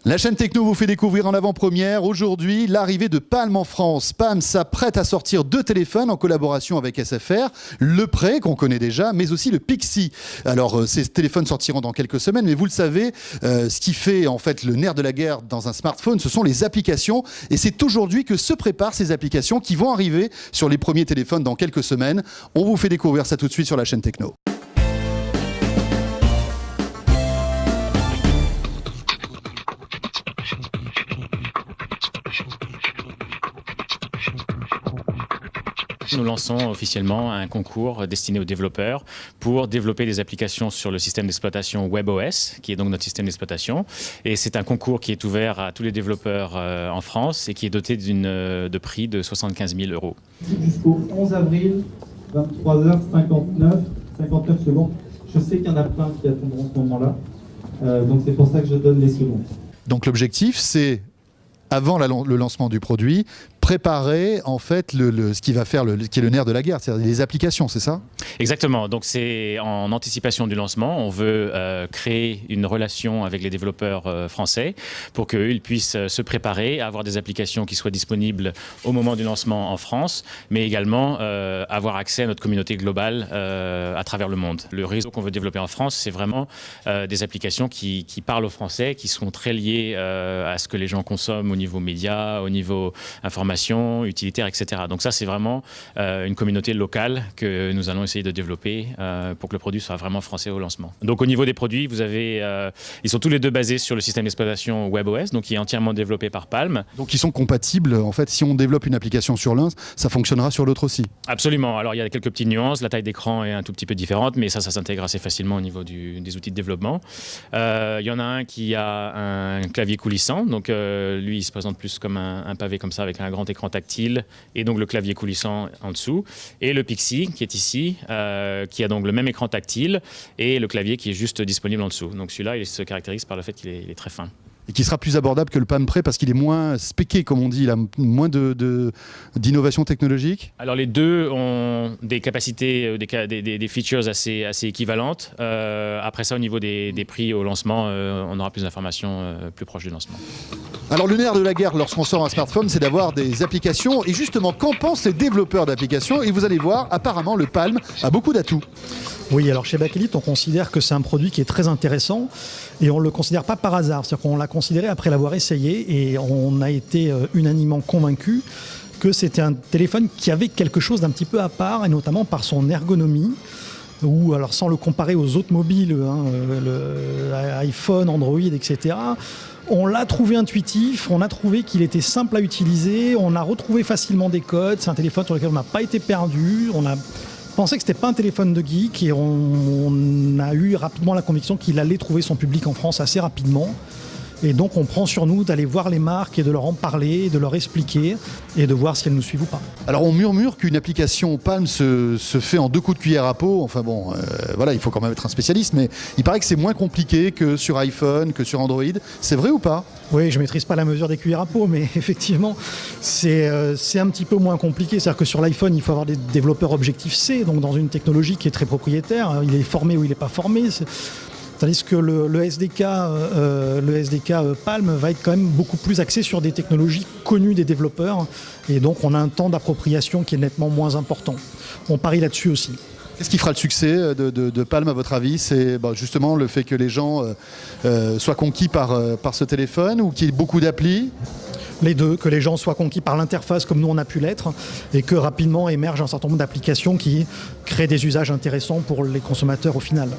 La chaîne Techno vous fait découvrir en avant-première aujourd'hui l'arrivée de Palm en France. Palm s'apprête à sortir 2 téléphones en collaboration avec SFR, le Prey qu'on connaît déjà, mais aussi le Pixie. Alors ces téléphones sortiront dans quelques semaines, mais vous le savez, ce qui fait en fait le nerf de la guerre dans un smartphone, ce sont les applications. Et c'est aujourd'hui que se préparent ces applications qui vont arriver sur les premiers téléphones dans quelques semaines. On vous fait découvrir ça tout de suite sur la chaîne Techno. Nous lançons officiellement un concours destiné aux développeurs pour développer des applications sur le système d'exploitation WebOS, qui est donc notre système d'exploitation. Et c'est un concours qui est ouvert à tous les développeurs en France et qui est doté de prix de 75 000 €. Jusqu'au 11 avril, 23h59, 59 secondes. Je sais qu'il y en a plein qui attendront ce moment-là. Donc c'est pour ça que je donne les secondes. Donc l'objectif, c'est, avant le lancement du produit, préparer en fait ce qui va faire qui est le nerf de la guerre, c'est-à-dire les applications, c'est ça? Exactement, donc c'est en anticipation du lancement, on veut créer une relation avec les développeurs français pour qu'ils puissent se préparer à avoir des applications qui soient disponibles au moment du lancement en France, mais également avoir accès à notre communauté globale à travers le monde. Le réseau qu'on veut développer en France, c'est vraiment des applications qui parlent aux Français, qui sont très liées à ce que les gens consomment au niveau médias, au niveau information, utilitaire, etc. Donc ça, c'est vraiment une communauté locale que nous allons essayer de développer pour que le produit soit vraiment français au lancement. Donc au niveau des produits, vous avez, ils sont tous les deux basés sur le système d'exploitation WebOS, donc qui est entièrement développé par Palm. Donc ils sont compatibles, en fait, si on développe une application sur l'un, ça fonctionnera sur l'autre aussi? Absolument, alors il y a quelques petites nuances, la taille d'écran est un tout petit peu différente, mais ça s'intègre assez facilement au niveau des outils de développement. Il y en a un qui a un clavier coulissant, donc lui il se présente plus comme un pavé comme ça avec un grand écran tactile et donc le clavier coulissant en dessous, et le Pixie qui est ici, qui a donc le même écran tactile et le clavier qui est juste disponible en dessous. Donc celui-là, il se caractérise par le fait qu'il est très fin. Et qui sera plus abordable que le Palm Prey parce qu'il est moins spéqué, comme on dit, il a moins d'innovation technologique? Alors les deux ont des capacités, des features assez équivalentes. Après ça, au niveau des prix au lancement, on aura plus d'informations plus proches du lancement. Alors le nerf de la guerre lorsqu'on sort un smartphone, c'est d'avoir des applications. Et justement, qu'en pensent les développeurs d'applications? Et vous allez voir, apparemment, le Palm a beaucoup d'atouts. Oui, alors chez Bakelit, on considère que c'est un produit qui est très intéressant et on ne le considère pas par hasard. C'est-à-dire qu'on l'a considéré après l'avoir essayé et on a été unanimement convaincus que c'était un téléphone qui avait quelque chose d'un petit peu à part, et notamment par son ergonomie. Ou alors sans le comparer aux autres mobiles, le iPhone, Android, etc. On l'a trouvé intuitif, on a trouvé qu'il était simple à utiliser, on a retrouvé facilement des codes. C'est un téléphone sur lequel on n'a pas été perdu, on a pensé que ce n'était pas un téléphone de geek et on a eu rapidement la conviction qu'il allait trouver son public en France assez rapidement. Et donc on prend sur nous d'aller voir les marques et de leur en parler, de leur expliquer et de voir si elles nous suivent ou pas. Alors on murmure qu'une application Palm se fait en 2 coups de cuillère à peau. Enfin bon, voilà, il faut quand même être un spécialiste, mais il paraît que c'est moins compliqué que sur iPhone, que sur Android. C'est vrai ou pas? Oui, je ne maîtrise pas la mesure des cuillères à peau, mais effectivement, c'est un petit peu moins compliqué. C'est-à-dire que sur l'iPhone, il faut avoir des développeurs Objective-C, donc dans une technologie qui est très propriétaire. Il est formé ou il n'est pas formé. Tandis que le SDK Palm va être quand même beaucoup plus axé sur des technologies connues des développeurs. Et donc, on a un temps d'appropriation qui est nettement moins important. On parie là-dessus aussi. Qu'est-ce qui fera le succès de Palm à votre avis? C'est justement le fait que les gens soient conquis par ce téléphone, ou qu'il y ait beaucoup d'applis? Les deux, que les gens soient conquis par l'interface comme nous on a pu l'être, et que rapidement émerge un certain nombre d'applications qui créent des usages intéressants pour les consommateurs au final.